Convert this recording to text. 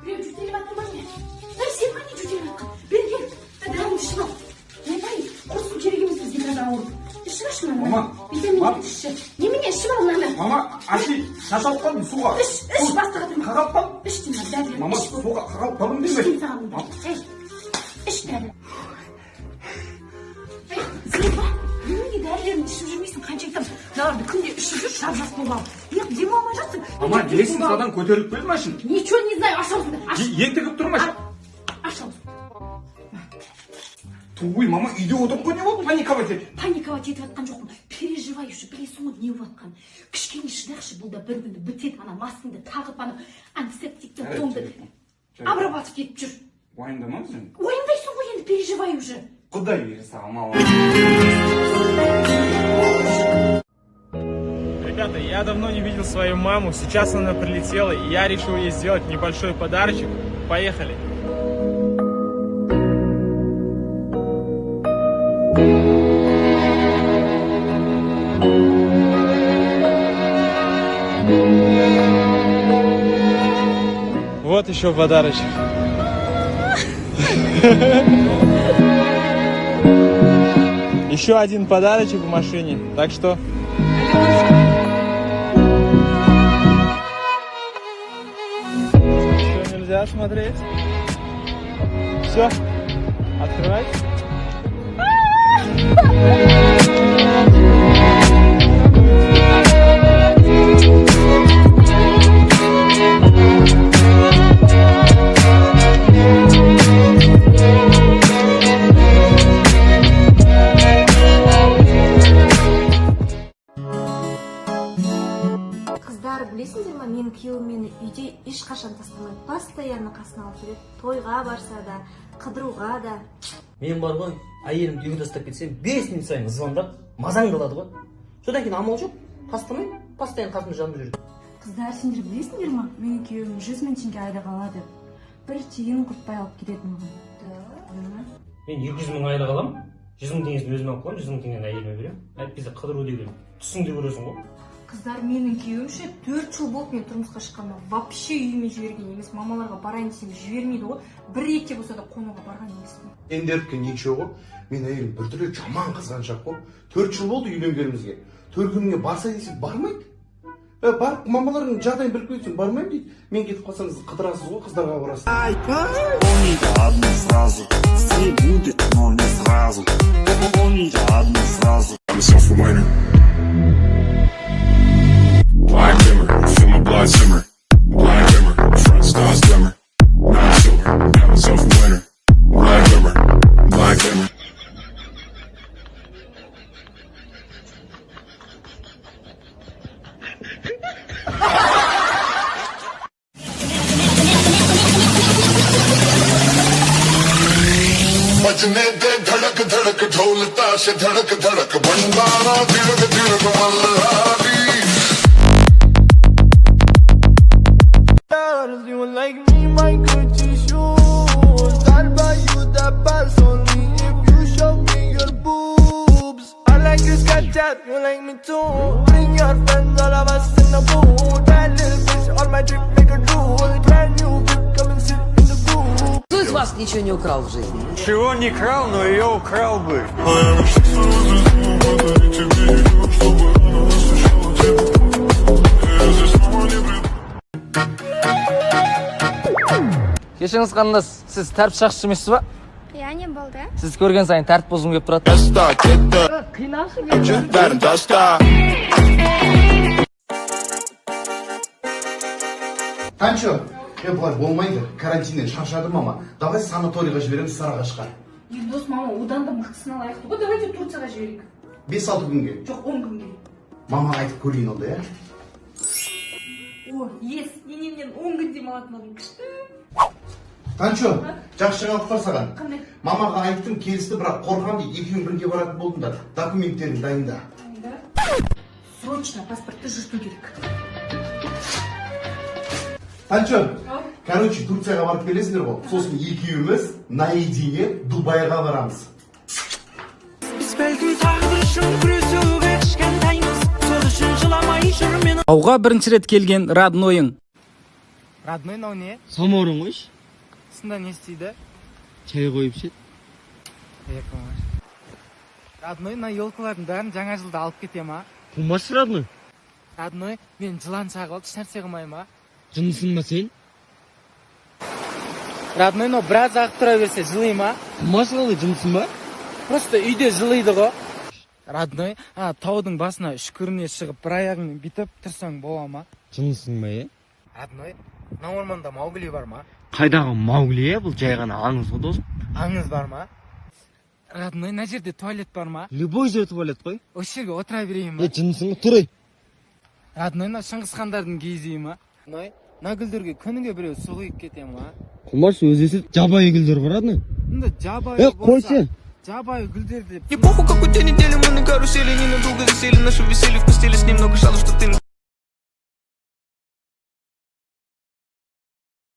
Birev cüzdeli baktım anne. Hayır sen anne cüzdeli baktın. Ben gel. Hadi hanım işim al. Hayır. Kursun keregimiz biz gitmez ağır. İşin açma anne. Mama. Bir de minnet işi. Yemin işim al anne. Mama 아시 шашалып қалдым суға. Іш басқа қадырма. Қағалып қалдым. İş деймін дәрі. Мама суға қағалып қалдым İş деме. деймін саған. İş дәрі. Зейба, неге дәрілерін ішіп жүрмейсің? Қанша айтам, мыналарды күнде ішіп жүр, шаржас болып алып. Демалмай жатсың. Мама лестницадан көтеріліп келді машин. Ничего не знаю, аш аузыңды. Ентігіп тұр машин. Аш аузыңды. Туй, мама үйде отырып қой, не болды паниковать етіп? Паниковать етіп жатқан жоқпын. Переживай уже, білесің ғой не болып жатқанын. Кішкене шыдақшы, бұл да бір күнді бітеді, ана маскаңды тағып, ана антисептиктен қолыңды обрабатывать етіп жүр. Уайымдама сен. Уайымдайсың ғой енді, переживай уже. Құдай ері саған, мама. Ребята, я давно не видел свою маму, сейчас она прилетела, и я решил ей сделать небольшой подарочек. Поехали! Вот еще подарочек. Еще один подарочек в машине, так что... Что, нельзя смотреть? Все, открывайте. Қыздар, білесіңдер ма, менің күйеуім мені үйде ешқашан тастамайды, постоянно қасына алып жүреді. Тойға барса да, қыдыруға да. Мен бар ғой, әйелімді үйге тастап кетсем, 5 минут сайын звондап, мазаң қалады ғой. Содан кейін амал жоқ, тастамай, постоянно қасымда жанып жүреді. Қыздар, сендер білесіңдер ма, менің күйеуім 100 000 теңге айда қалады. Бір тиын құртпай алып кетеді маған. Мен 200 000 айда қаламын, 100 000 теңгесін өзіме алып қаламын, 100 000 теңгені әйеліме беремін. Әйтпесе қыдыру деген түсіңде көресің ғой. Қыздар, менің күйеуімше 4 жыл болып мен тұрмысқа шыққанмын. Вообще үйіме жіберген емес, мамаларға барайын десем жібермейді ғой. Бір ретте болса да қонуға барған емеспін. Ендердікі ничего ғой. Мен әйелім біртүрлі жаман қызғаншақ қой. 4 жыл болды үйленгенімізге. Төркініне барса десек бармайды. Барып мамалардың жағдайын біліп қойсың, бармаймын дейді. Мен кетіп қалсаңыз қыдырасыз ғой, қыздарға барасыз. Помните одну фразу, все будет, но не сразу. Помните одну фразу. Blind dimmer, feel my blood simmer. Blind dimmer, front stars glimmer. Not silver, never self-winner. Blind dimmer, blind dimmer. बजने दे धड़क धड़क ढोल ताश धड़क धड़क भंडारा तिलक तिलक Malhari You like me, my Gucci shoes. I'll buy you the pants only if you show me your boobs. I like your Snapchat, you like me too. Bring your friends, all of us in the booth. That little bitch on my trip, make a drool. Brand new whip, come and sit in the booth. Кто из вас ничего не украл в жизни? Чего не крал, но ее украл бы. Кешіңіз қандас, сіз тәртіп сақшысы емессіз ба? Я не болды. Сіз көрген сайын тәртіп бұзғым келіп тұрады. Қиналшы Танчо, бұлай болмайды. Карантиннен шаршадым мама. Давай санаторийға жібереміз Сарыағашқа. Ердос, мама, одан да мықтысына лайықты ғой. Давайте Турцияға жіберейік. 5-6 күнге. Жоқ, 10 күнге. Мамаға айтып көрейін онда, иә? О, ес, енемнен 10 күн демалатын алдым. Күшті. Танчо, жақсы жаңалық бар саған. Қандай? Мамаға айттым, келісті, бірақ қорқам дейді. Екеуің бірге баратын болдыңдар. Документтерің дайында. Срочно паспортты жырту керек. Танчо, короче, Турцияға барып келесіңдер ғой. Сосын екеуіміз наедине Дубайға барамыз. Biz belki tağdır için kürüsü geçken tayımız. Sol için Ауға бірінші рет келген роднойың. Родной мынау не? Самаурын қойшы. Сында не істейді? Чай қойып ішеді. Родной мына елкалардың бәрін жаңа жылда алып кете ма? Қумашы родной. Родной, мен жылан шағып алды, ешнәрсе қылмай ма? Жынысың ба сен? Родной, мынау біраз ағып тұра берсе жылый ма? Қумашы қалай жынысың ба? Просто үйде жылыйды ғой. Родной, таудың басына үшкіріне шығып бір аяғыңмен бітіп тұрсаң бола ма? Жынысың ба, е? Родной, мына орманда Маугли бар ма? Қайдағы Маугли, бұл жай ғана аңыз ғой досым. Аңыз бар ма? Родной, мына жерде туалет бар ма? Любой жер туалет қой. Осы жерге отыра берейін ма? Жынысың ба, тұрай. Родной, мына Шыңғысхандардың киізі ма? Родной, мына гүлдерге күніге біреу су құйып кете ма? Қумаш өзі есет жабайы гүлдер бар родной. Мында жабайы қойшы. Жабайы гүлдер деп. Не похуй, какой день недели, мы на карусели, не надолго засели, наши веселье в постели с ним, но